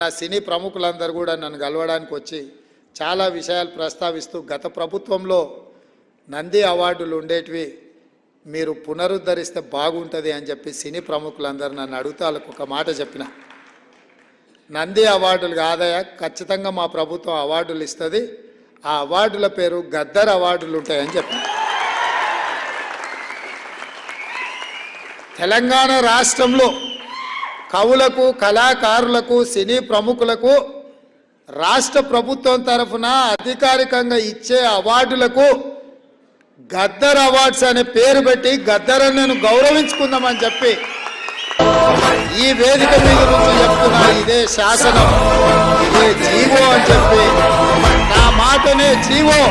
ఆ సినీ ప్రముఖులందరూ కూడా నన్ను కలవడానికి వచ్చి చాలా విషయాలు ప్రస్తావిస్తూ గత ప్రభుత్వంలో నంది అవార్డులు ఉండేటివి మీరు పునరుద్ధరిస్తే బాగుంటుంది అని చెప్పి సినీ ప్రముఖులందరూ నన్ను అడుగుతా వాళ్ళకు ఒక మాట చెప్పిన. నంది అవార్డులు కాదయా, ఖచ్చితంగా మా ప్రభుత్వం అవార్డులు ఇస్తుంది, ఆ అవార్డుల పేరు గద్దర్ అవార్డులు ఉంటాయని చెప్పిన. తెలంగాణ రాష్ట్రంలో కవులకు, కళాకారులకు, సినీ ప్రముఖులకు రాష్ట్ర ప్రభుత్వం తరఫున అధికారికంగా ఇచ్చే అవార్డులకు గద్దర్ అవార్డ్స్ అనే పేరు పెట్టి గద్దరన్నను గౌరవించుకుందామని చెప్పి ఈ వేదిక మీద నుంచి చెప్తున్నా. ఇదే శాసనం, ఇదే జీవో అని చెప్పి, నా మాటనే జీవో.